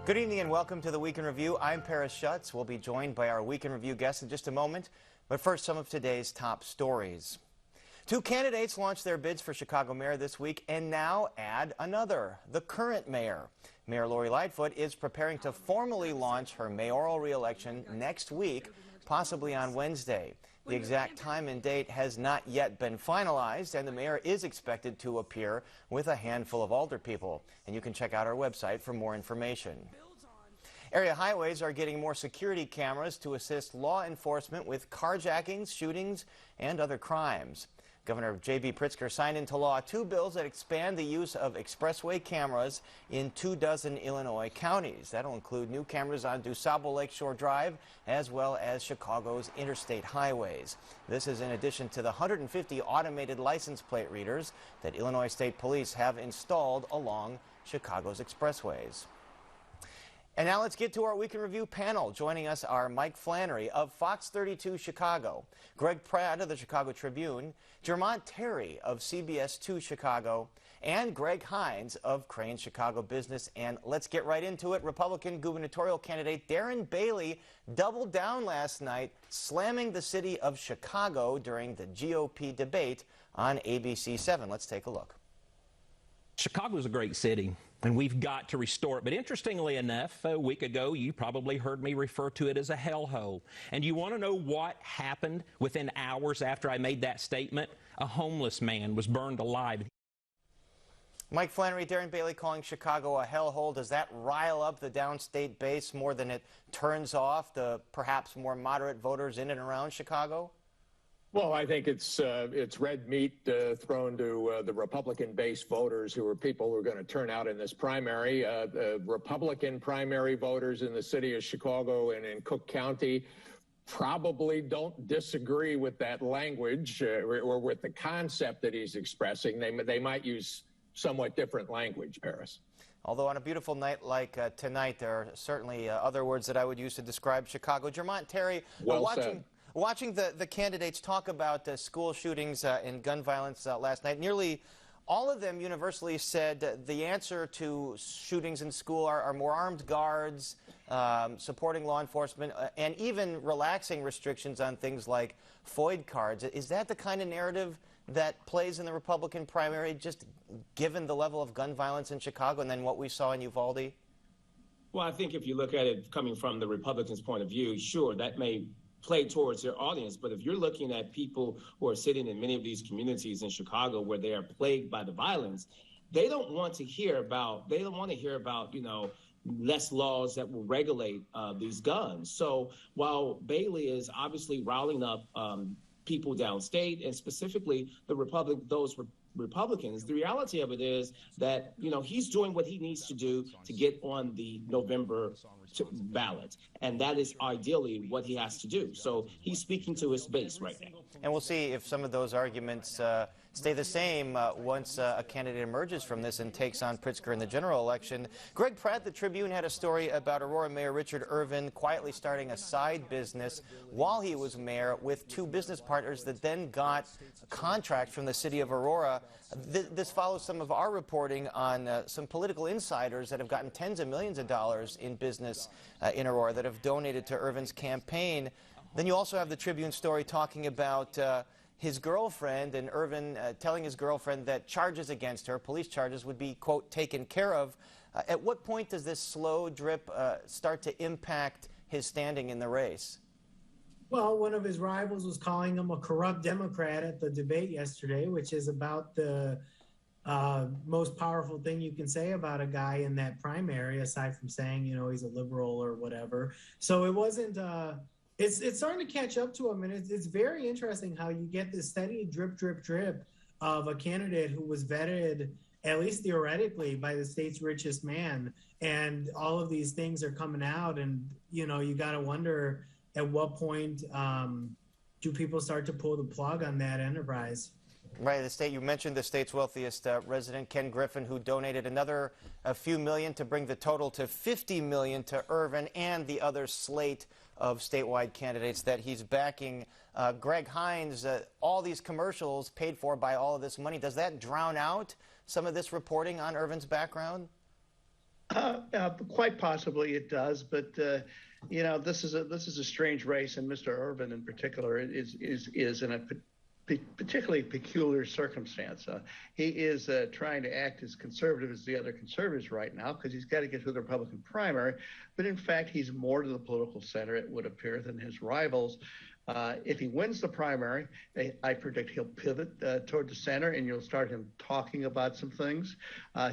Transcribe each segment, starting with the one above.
Good evening and welcome to the Week in Review. I'm Paris Schutz. We'll be joined by our Week in Review guests in just a moment. But first, some of today's top stories. Two candidates launched their bids for Chicago mayor this week and now add another, the current mayor. Mayor Lori Lightfoot is preparing to formally launch her mayoral reelection next week, possibly on Wednesday. The exact time and date has not yet been finalized, and the mayor is expected to appear with a handful of alderpeople. And you can check out our website for more information. Area highways are getting more security cameras to assist law enforcement with carjackings, shootings, and other crimes. Governor J.B. Pritzker signed into law two bills that expand the use of expressway cameras in 24 Illinois counties. That'll include new cameras on DuSable Lakeshore Drive as well as Chicago's interstate highways. This is in addition to the 150 automated license plate readers that Illinois State Police have installed along Chicago's expressways. And now let's get to our Week in Review panel. Joining us are Mike Flannery of Fox 32 Chicago, Greg Pratt of the Chicago Tribune, Jermont Terry of CBS 2 Chicago, and Greg Hines of Crane Chicago Business. And let's get right into it. Republican gubernatorial candidate Darren Bailey doubled down last night, slamming the city of Chicago during the GOP debate on ABC 7. Let's take a look. Chicago is a great city, and we've got to restore it. But interestingly enough, a week ago, you probably heard me refer to it as a hellhole. And you want to know what happened within hours after I made that statement? A homeless man was burned alive. Mike Flannery, Darren Bailey calling Chicago a hellhole. Does that rile up the downstate base more than it turns off the perhaps more moderate voters in and around Chicago? Well, I think it's red meat thrown to the Republican-based voters who are people who are going to turn out in this primary. Republican primary voters in the city of Chicago and in Cook County probably don't disagree with that language or with the concept that he's expressing. They might use somewhat different language, Paris. Although on a beautiful night like tonight, there are certainly other words that I would use to describe Chicago. Jermont Terry, watching the candidates talk about school shootings and gun violence last night, nearly all of them universally said the answer to shootings in school are more armed guards, supporting law enforcement, and even relaxing restrictions on things like FOID cards. Is that the kind of narrative that plays in the Republican primary, just given the level of gun violence in Chicago and then what we saw in Uvalde? Well, I think if you look at it coming from the Republicans' point of view, sure, that may play towards their audience. But if you're looking at people who are sitting in many of these communities in Chicago where they are plagued by the violence, they don't want to hear about, you know, less laws that will regulate these guns. So while Bailey is obviously riling up people downstate and specifically those Republicans, the reality of it is that, you know, he's doing what he needs to do to get on the November ballot. And that is ideally what he has to do. So he's speaking to his base right now. And we'll see if some of those arguments stay the same once a candidate emerges from this and takes on Pritzker in the general election. Greg Pratt, the Tribune, had a story about Aurora Mayor Richard Irvin quietly starting a side business while he was mayor with two business partners that then got a contract from the city of Aurora. This follows some of our reporting on some political insiders that have gotten tens of millions of dollars in business in Aurora that have donated to Irvin's campaign. Then you also have the Tribune story talking about his girlfriend and Irvin telling his girlfriend that charges against her, police charges, would be, quote, taken care of. At what point does this slow drip start to impact his standing in the race? Well, one of his rivals was calling him a corrupt Democrat at the debate yesterday, which is about the most powerful thing you can say about a guy in that primary, aside from saying, you know, he's a liberal or whatever. So it wasn't... It's starting to catch up to him, and it's very interesting how you get this steady drip, drip, drip of a candidate who was vetted, at least theoretically, by the state's richest man, and all of these things are coming out, and, you know, you got to wonder at what point do people start to pull the plug on that enterprise? Right, the state, you mentioned the state's wealthiest resident, Ken Griffin, who donated another few million to bring the total to $50 million to Irvin and the other slate of statewide candidates that he's backing. Greg Hines, all these commercials paid for by all of this money, does that drown out some of this reporting on Irvin's background? Quite possibly it does, but this is a strange race, and Mr. Irvin in particular is in a particularly peculiar circumstance. He is trying to act as conservative as the other conservatives right now because he's got to get to the Republican primary, but in fact he's more to the political center, it would appear, than his rivals. If he wins the primary, I predict he'll pivot toward the center, and you'll start him talking about some things.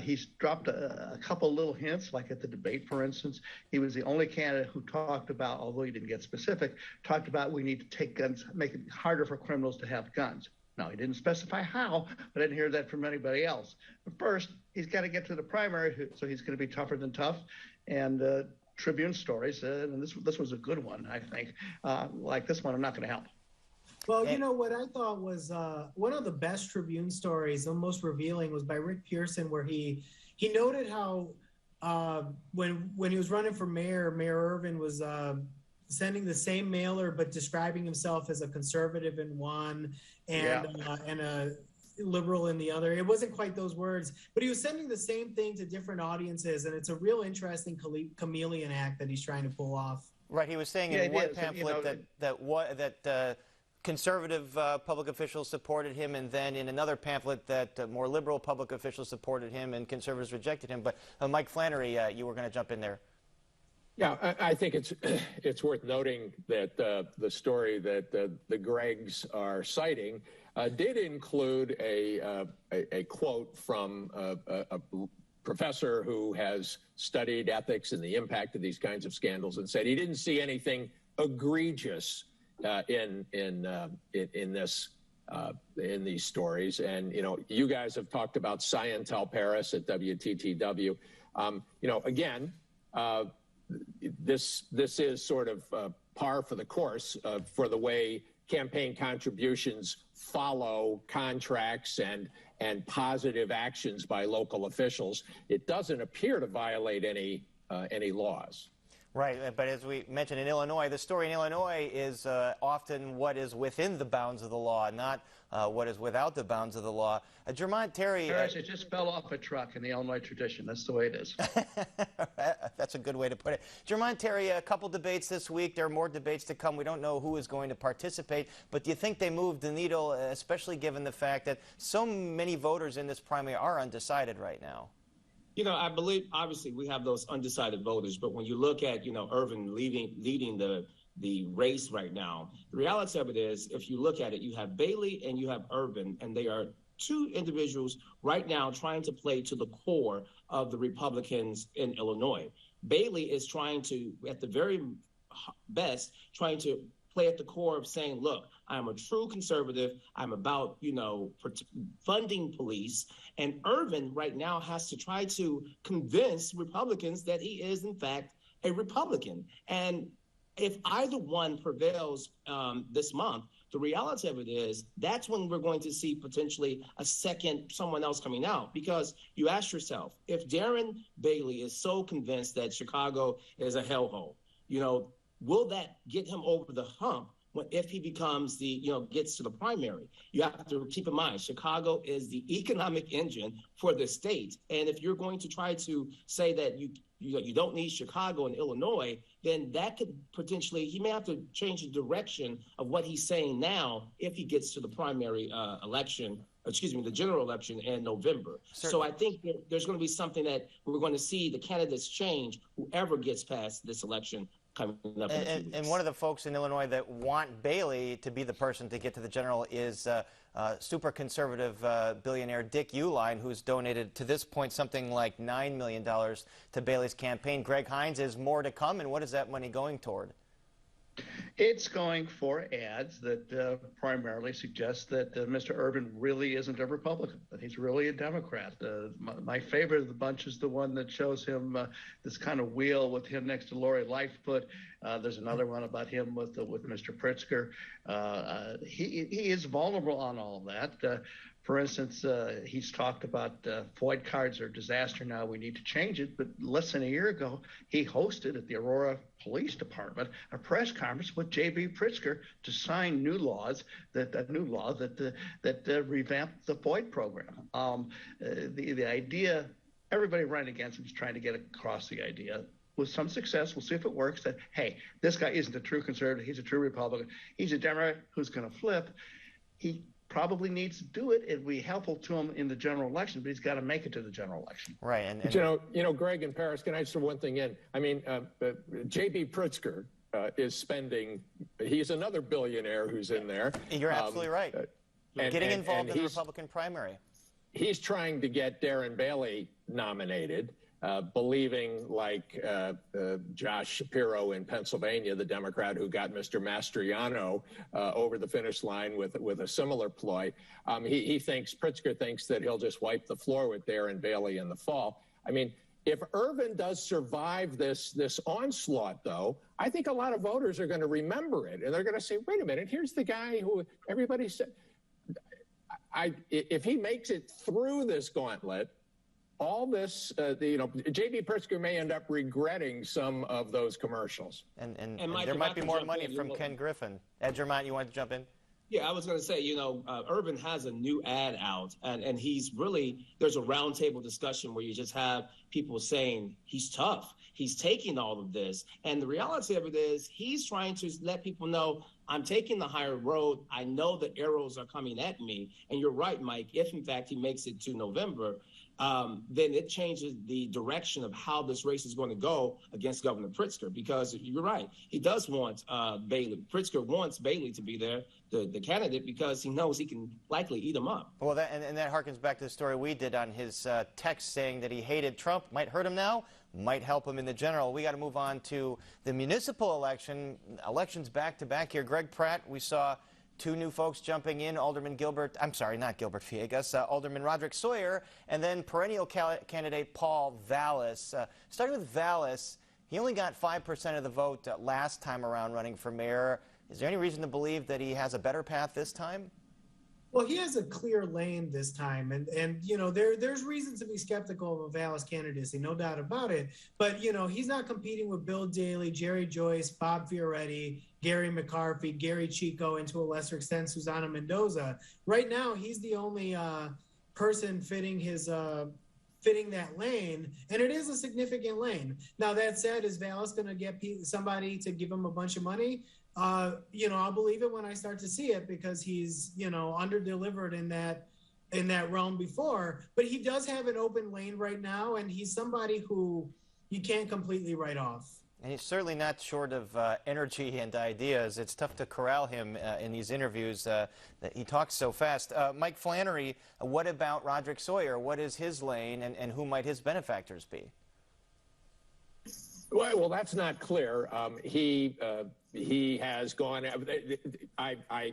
He's dropped a couple little hints, like at the debate, for instance. He was the only candidate who talked about, although he didn't get specific, talked about we need to take guns, make it harder for criminals to have guns. Now, he didn't specify how, but I didn't hear that from anybody else. But first, he's got to get to the primary, so he's going to be tougher than tough. And Tribune stories, and this was a good one, I think. Like this one, I'm not going to help. Well, what I thought was one of the best Tribune stories, the most revealing, was by Rick Pearson, where he noted how when he was running for mayor, Mayor Irvin was sending the same mailer but describing himself as a conservative in one and a liberal in the other. It wasn't quite those words, but he was sending the same thing to different audiences, and it's a real interesting chameleon act that he's trying to pull off. Right, he was saying in one pamphlet that conservative public officials supported him, and then in another pamphlet that more liberal public officials supported him and conservatives rejected him. But Mike Flannery, you were going to jump in there. Yeah, I think it's worth noting that the story that the Greggs are citing did include a quote from a professor who has studied ethics and the impact of these kinds of scandals, and said he didn't see anything egregious in these stories. And you guys have talked about Scientel Paris at WTTW. Again. This is sort of par for the course for the way campaign contributions follow contracts and positive actions by local officials. It doesn't appear to violate any laws. Right, but as we mentioned in Illinois, the story in Illinois is often what is within the bounds of the law, not what is without the bounds of the law. Jermont Terry... it just fell off a truck in the Illinois tradition. That's the way it is. That's a good way to put it. Jermont Terry, a couple debates this week. There are more debates to come. We don't know who is going to participate, but do you think they moved the needle, especially given the fact that so many voters in this primary are undecided right now? I believe, obviously, we have those undecided voters, but when you look at, Irvin leading the race right now, the reality of it is, if you look at it, you have Bailey and you have Irvin, and they are two individuals right now trying to play to the core of the Republicans in Illinois. Bailey is trying to, at the very best, trying to play at the core of saying, look, I'm a true conservative. I'm about, funding police. And Irvin right now has to try to convince Republicans that he is, in fact, a Republican. And if either one prevails this month, the reality of it is that's when we're going to see potentially someone else coming out. Because you ask yourself, if Darren Bailey is so convinced that Chicago is a hellhole, will that get him over the hump if he becomes gets to the primary? You have to keep in mind, Chicago is the economic engine for the state. And if you're going to try to say that you don't need Chicago and Illinois, then that could potentially, he may have to change the direction of what he's saying now if he gets to the primary the general election in November. Certainly. So I think there's going to be something that we're going to see the candidates change, whoever gets past this election. And one of the folks in Illinois that want Bailey to be the person to get to the general is super conservative billionaire Dick Uihlein, who's donated to this point something like $9 million to Bailey's campaign. Greg Hines, is more to come, and what is that money going toward? It's going for ads that primarily suggest that Mr. Irvin really isn't a Republican, that he's really a Democrat. My favorite of the bunch is the one that shows him this kind of wheel with him next to Lori Lightfoot. There's another one about him with Mr. Pritzker. He is vulnerable on all of that. For instance, he's talked about FOID cards are a disaster now. We need to change it. But less than a year ago, he hosted at the Aurora Police Department a press conference with J.B. Pritzker to sign a new law that revamped the FOID program. The idea everybody running against him is trying to get across the idea with some success. We'll see if it works, that, hey, this guy isn't a true conservative. He's a true Republican. He's a Democrat who's going to flip. He probably needs to do it. It'd be helpful to him in the general election, but he's got to make it to the general election. Right. And Greg and Paris, can I just throw one thing in? I mean, J.B. Pritzker is spending, he's another billionaire who's in there. You're absolutely right. Getting involved in the Republican primary. He's trying to get Darren Bailey nominated, believing, like Josh Shapiro in Pennsylvania, the Democrat who got Mr. Mastriano over the finish line with a similar ploy. Pritzker thinks that he'll just wipe the floor with Darren Bailey in the fall. I mean, if Irvin does survive this onslaught, though, I think a lot of voters are going to remember it, and they're going to say, wait a minute, here's the guy who everybody said, if he makes it through this gauntlet, all this, J.B. Pritzker may end up regretting some of those commercials. And there might be more money from Ken Griffin. Ed Germont, you want to jump in? Yeah, I was going to say, Urban has a new ad out, and he's really, there's a roundtable discussion where you just have people saying he's tough. He's taking all of this. And the reality of it is he's trying to let people know, I'm taking the higher road. I know the arrows are coming at me. And you're right, Mike, if in fact he makes it to November, then it changes the direction of how this race is going to go against Governor Pritzker, because you're right. He does want Bailey. Pritzker wants Bailey to be there, the candidate, because he knows he can likely eat him up. Well, that harkens back to the story we did on his text saying that he hated Trump. Might hurt him now, might help him in the general. We got to move on to the municipal election. Elections back to back here. Greg Pratt, we saw two new folks jumping in, Alderman Villegas, Alderman Roderick Sawyer, and then perennial candidate Paul Vallis. Starting with Vallis, he only got 5% of the vote last time around running for mayor. Is there any reason to believe that he has a better path this time? Well, he has a clear lane this time, and there's reason to be skeptical of a Vallis candidacy, no doubt about it. But he's not competing with Bill Daley, Jerry Joyce, Bob Fioretti, Gary McCarthy, Gary Chico, and to a lesser extent Susana Mendoza. Right now, he's the only person fitting that lane, and it is a significant lane. Now, that said, is Vallis going to get somebody to give him a bunch of money? I'll believe it when I start to see it, because he's, under-delivered in that realm before. But he does have an open lane right now, and he's somebody who you can't completely write off. And he's certainly not short of energy and ideas. It's tough to corral him in these interviews. That he talks so fast. Mike Flannery, what about Roderick Sawyer? What is his lane, and who might his benefactors be? Well, that's not clear. He has gone. I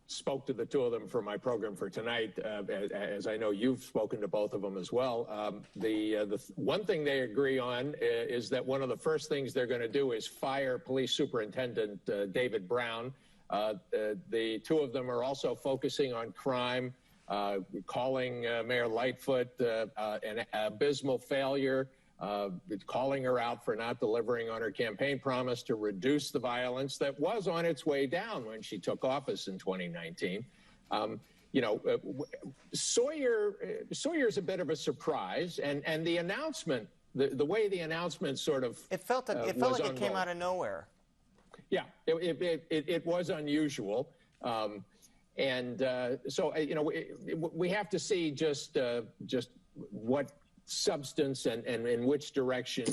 spoke to the two of them for my program for tonight, as I know you've spoken to both of them as well. The one thing they agree on is that one of the first things they're going to do is fire Police Superintendent David Brown. The two of them are also focusing on crime, calling Mayor Lightfoot an abysmal failure. Calling her out for not delivering on her campaign promise to reduce the violence that was on its way down when she took office in 2019. Sawyer's a bit of a surprise, and the announcement, the way the announcement sort of it felt like it came out of nowhere. Yeah, it was unusual, so we have to see just what substance and in which direction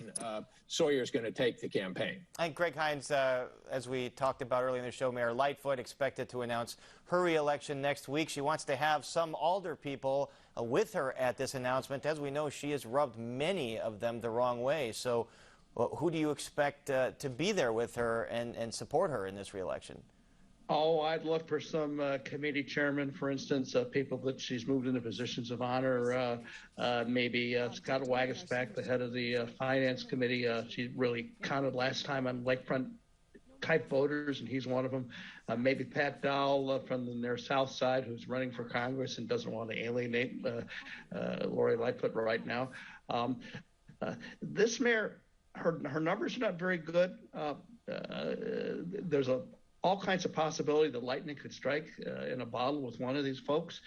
Sawyer's going to take the campaign. And Greg Hines, as we talked about earlier in the show, Mayor Lightfoot expected to announce her re-election next week. She wants to have some alder people with her at this announcement. As we know, she has rubbed many of them the wrong way. So who do you expect to be there with her and support her in this re-election? Oh, I'd look for some committee chairman, for instance, people that she's moved into positions of honor. Maybe Scott Waguespack, the head of the Finance Committee. She really counted last time on lakefront type voters, and he's one of them. Maybe Pat Dowell from their South Side, who's running for Congress and doesn't want to alienate Lori Lightfoot right now. This mayor, her numbers are not very good. There's a all kinds of possibility that lightning could strike in a bottle with one of these folks.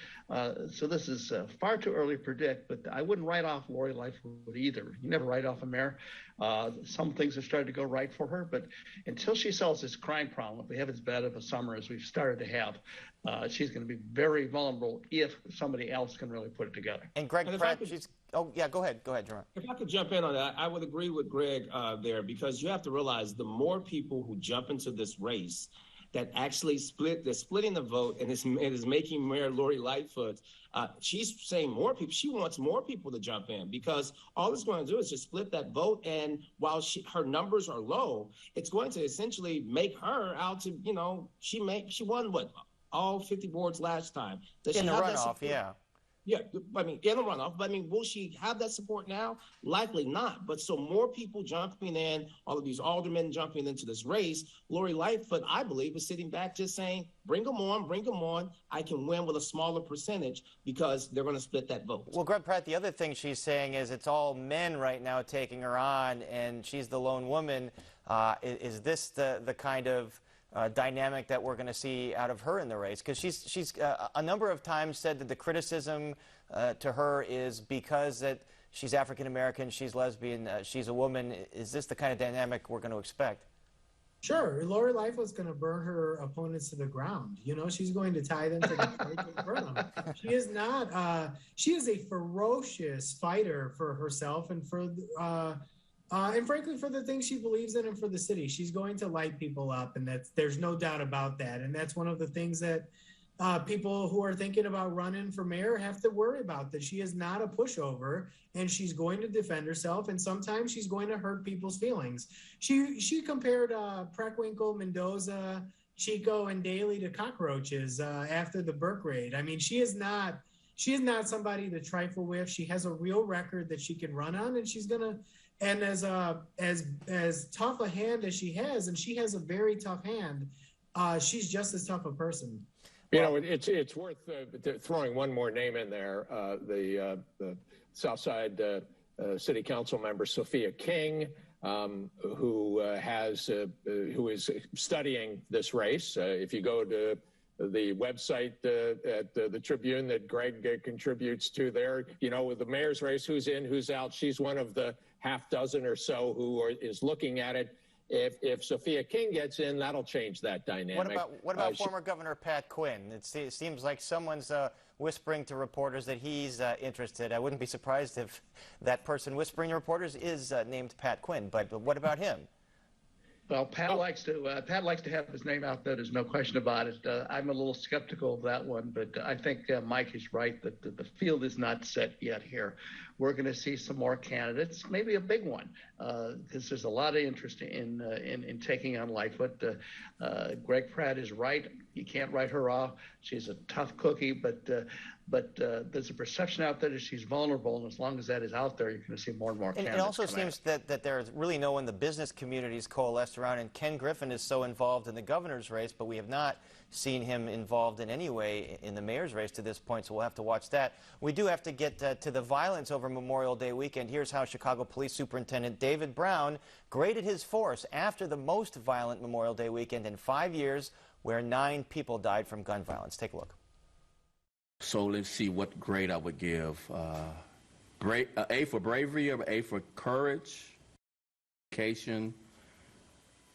So this is far too early to predict, but I wouldn't write off Lori Lightfoot either. You never write off a mayor. Some things have started to go right for her, but until she solves this crime problem, if we have as bad of a summer as we've started to have, she's going to be very vulnerable if somebody else can really put it together. And Greg Pratt, oh, yeah, go ahead, Jerome. If I could jump in on that, I would agree with Greg there, because you have to realize the more people who jump into this race that actually they're splitting the vote, and it is making Mayor Lori Lightfoot, she's saying more people, she wants more people to jump in, because all it's going to do is just split that vote. And while her numbers are low, it's going to essentially make her out to, she won what, all 50 wards last time. Does in she the have runoff, yeah. Yeah, I mean, in the runoff. But I mean, will she have that support now? Likely not. But so more people jumping in, all of these aldermen jumping into this race, Lori Lightfoot, I believe, is sitting back just saying, bring them on. I can win with a smaller percentage because they're going to split that vote. Well, Greg Pratt, the other thing she's saying is it's all men right now taking her on, and she's the lone woman. Is this the kind of dynamic that we're going to see out of her in the race? Because she's a number of times said that the criticism to her is because that she's African American, she's lesbian, she's a woman. Is this the kind of dynamic we're going to expect? Sure. Lori Lightfoot's going to burn her opponents to the ground. She's going to tie them to the stake and burn them. She is not. She is a ferocious fighter for herself and for. And frankly, for the things she believes in and for the city. She's going to light people up, and there's no doubt about that. And that's one of the things that people who are thinking about running for mayor have to worry about, that she is not a pushover, and she's going to defend herself, and sometimes she's going to hurt people's feelings. She compared Preckwinkle, Mendoza, Chico, and Daley to cockroaches after the Burke raid. I mean, she is not somebody to trifle with. She has a real record that she can run on, and she's going to. And as tough a hand as she has, and she has a very tough hand, she's just as tough a person. It's worth throwing one more name in there. The Southside City Council member Sophia King, who is studying this race. If you go to the website at the Tribune that Greg contributes to there, with the mayor's race, who's in, who's out, she's one of the half dozen or so who is looking at it. If Sophia King gets in, that'll change that dynamic. What about former Governor Pat Quinn? It seems like someone's whispering to reporters that he's interested. I wouldn't be surprised if that person whispering to reporters is named Pat Quinn. But what about him? Well, Pat likes to have his name out there. There's no question about it. I'm a little skeptical of that one, but I think Mike is right that the field is not set yet here. We're going to see some more candidates, maybe a big one, because there's a lot of interest in taking on Lightfoot. Greg Pratt is right. You can't write her off. She's a tough cookie, but there's a perception out there that she's vulnerable, and as long as that is out there, you're going to see more and more candidates. It also seems that there's really no one the business community's coalesced around, and Ken Griffin is so involved in the governor's race, but we have not seen him involved in any way in the mayor's race to this point, so we'll have to watch that. We do have to get to the violence over Memorial Day weekend. Here's how Chicago Police Superintendent David Brown graded his force after the most violent Memorial Day weekend in 5 years, where 9 people died from gun violence. Take a look. So let's see what grade I would give. A for bravery, or A for courage, dedication,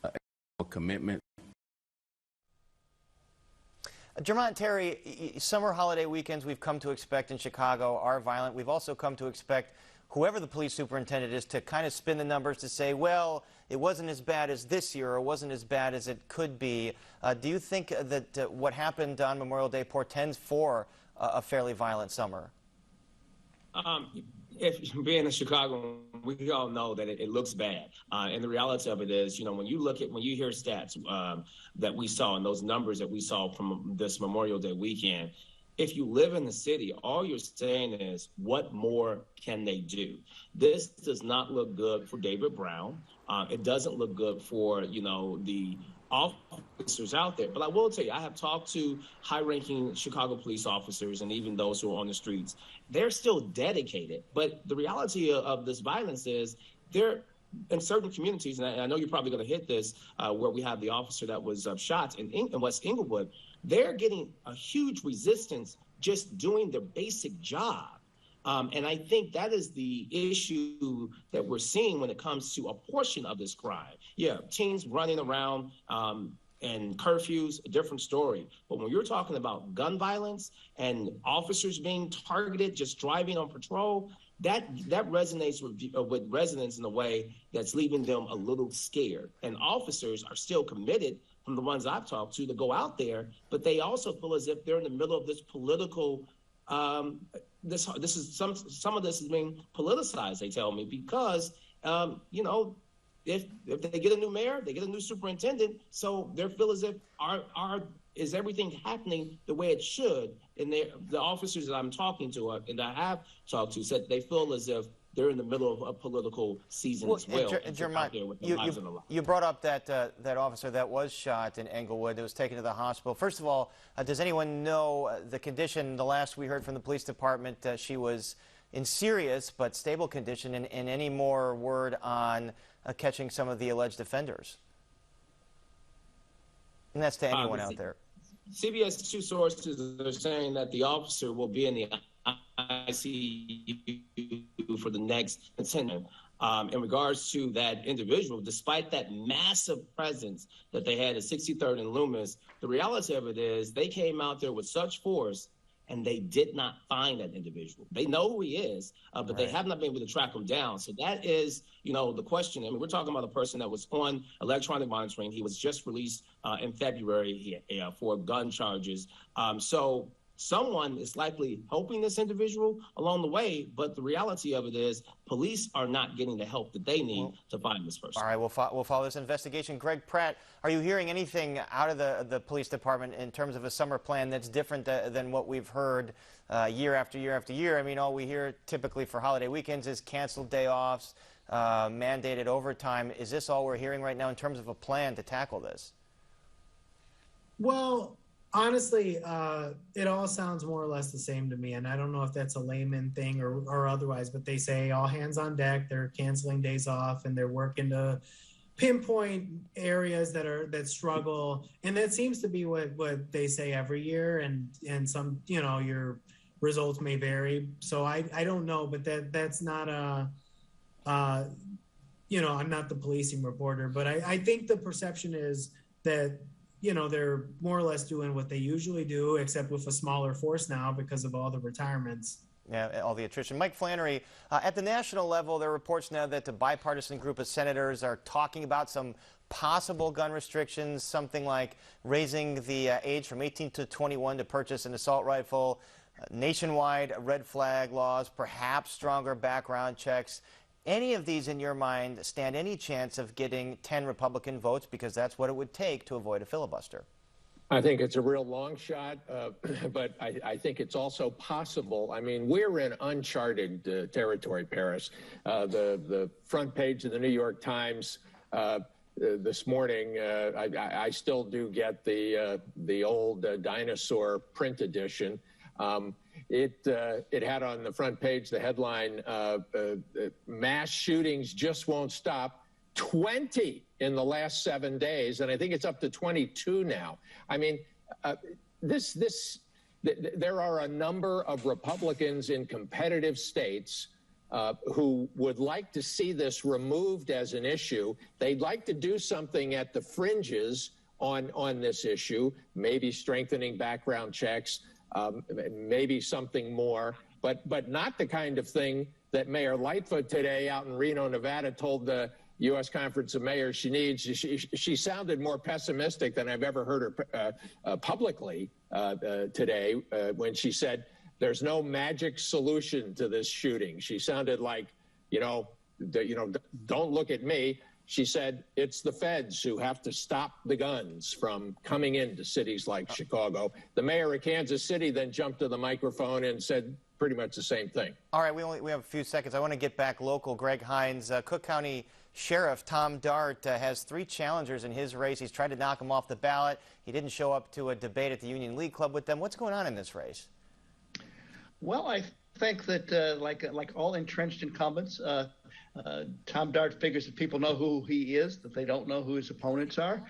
A for commitment. Jermont, Terry, summer holiday weekends we've come to expect in Chicago are violent. We've also come to expect whoever the police superintendent is to kind of spin the numbers to say, well, it wasn't as bad as this year or wasn't as bad as it could be. Do you think that what happened on Memorial Day portends for a fairly violent summer? If being in Chicago, we all know that it looks bad. And the reality of it is, when you hear stats that we saw and those numbers that we saw from this Memorial Day weekend, if you live in the city, all you're saying is, what more can they do? This does not look good for David Brown. It doesn't look good for, the officers out there. But I will tell you, I have talked to high-ranking Chicago police officers and even those who are on the streets. They're still dedicated. But the reality of this violence is they're in certain communities, and I know you're probably going to hit this, where we have the officer that was shot in West Inglewood, they're getting a huge resistance just doing their basic job. And I think that is the issue that we're seeing when it comes to a portion of this crime. Yeah, teens running around and curfews, a different story. But when you're talking about gun violence and officers being targeted, just driving on patrol, that resonates with residents in a way that's leaving them a little scared. And officers are still committed, from the ones I've talked to go out there, but they also feel as if they're in the middle of this political this is some of this is being politicized, they tell me, because if they get a new mayor, they get a new superintendent, so they feel as if is everything happening the way it should? And the officers that I'm talking to and I have talked to said they feel as if they're in the middle of a political season as well. You brought up that officer that was shot in Englewood, that was taken to the hospital. First of all, does anyone know the condition? The last we heard from the police department, she was in serious but stable condition, and any more word on catching some of the alleged offenders? And that's to anyone out there. CBS 2 sources are saying that the officer will be in the ICU for the next 10 minutes. In regards to that individual, despite that massive presence that they had at 63rd and Loomis, the reality of it is they came out there with such force and they did not find that individual. They know who he is, but they have not been able to track him down. So that is, the question. I mean, we're talking about a person that was on electronic monitoring. He was just released in February for gun charges. So someone is likely helping this individual along the way, but the reality of it is police are not getting the help that they need to find this person. All right, we'll follow this investigation. Greg Pratt, are you hearing anything out of the police department in terms of a summer plan that's different than what we've heard year after year after year? I mean, all we hear typically for holiday weekends is canceled day offs, mandated overtime. Is this all we're hearing right now in terms of a plan to tackle this? Well, honestly, it all sounds more or less the same to me, and I don't know if that's a layman thing or otherwise, but they say all hands on deck, they're canceling days off, and they're working to pinpoint areas that struggle, and that seems to be what they say every year, and some, your results may vary. So I don't know, but that's not I'm not the policing reporter, but I think the perception is that they're more or less doing what they usually do, except with a smaller force now because of all the retirements. Yeah, all the attrition. Mike Flannery, at the national level, there are reports now that the bipartisan group of senators are talking about some possible gun restrictions, something like raising the age from 18 to 21 to purchase an assault rifle, nationwide red flag laws, perhaps stronger background checks. Any of these, in your mind, stand any chance of getting 10 Republican votes, because that's what it would take to avoid a filibuster? I think it's a real long shot, but I think it's also possible. I mean, we're in uncharted territory, Paris. The front page of the New York Times this morning, I still do get the old dinosaur print edition. It had on the front page the headline, mass shootings just won't stop. 20 in the last 7 days, and I think it's up to 22 now. I mean, there are a number of Republicans in competitive states who would like to see this removed as an issue. They'd like to do something at the fringes on this issue, maybe strengthening background checks, maybe something more, but not the kind of thing that Mayor Lightfoot today out in Reno, Nevada, told the U.S. Conference of Mayors she needs. She sounded more pessimistic than I've ever heard her publicly today when she said there's no magic solution to this shooting. She sounded like, don't look at me. She said it's the feds who have to stop the guns from coming into cities like Chicago. The mayor of Kansas City then jumped to the microphone and said pretty much the same thing. All right, we have a few seconds. I want to get back local. Greg Hines, Cook County Sheriff Tom Dart has 3 challengers in his race. He's tried to knock them off the ballot. He didn't show up to a debate at the Union League Club with them. What's going on in this race? Well, I think that like all entrenched incumbents, Tom Dart figures that people know who he is, that they don't know who his opponents are.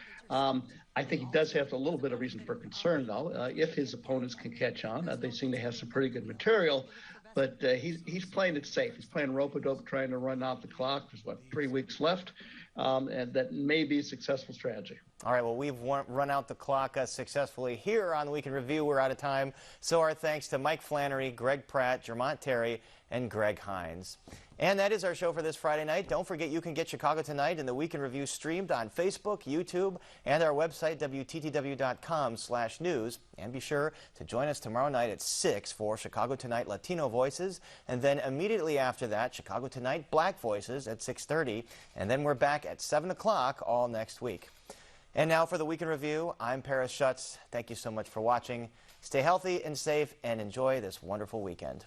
I think he does have a little bit of reason for concern, though, if his opponents can catch on. They seem to have some pretty good material, but he's playing it safe. He's playing rope-a-dope, trying to run out the clock. There's, 3 weeks left, and that may be a successful strategy. All right, well, we've run out the clock successfully here on the Week in Review. We're out of time. So our thanks to Mike Flannery, Greg Pratt, Jermont Terry, and Greg Hines. And that is our show for this Friday night. Don't forget you can get Chicago Tonight and the Week in Review streamed on Facebook, YouTube, and our website, WTTW.com/news. And be sure to join us tomorrow night at 6 for Chicago Tonight Latino Voices. And then immediately after that, Chicago Tonight Black Voices at 6:30. And then we're back at 7 o'clock all next week. And now for the Week in Review, I'm Paris Schutz. Thank you so much for watching. Stay healthy and safe, and enjoy this wonderful weekend.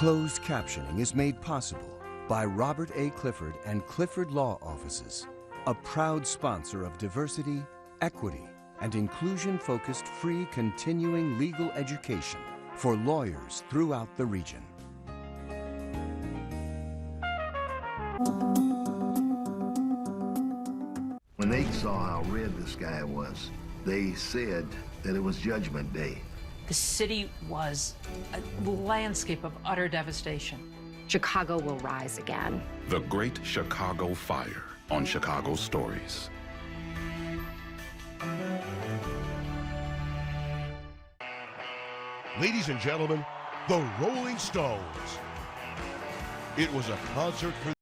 Closed captioning is made possible by Robert A. Clifford and Clifford Law Offices, a proud sponsor of diversity, equity, and inclusion-focused free continuing legal education for lawyers throughout the region. When they saw how red the sky was, they said that it was Judgment Day. The city was a landscape of utter devastation. Chicago will rise again. The Great Chicago Fire on Chicago Stories. Ladies and gentlemen, the Rolling Stones. It was a concert for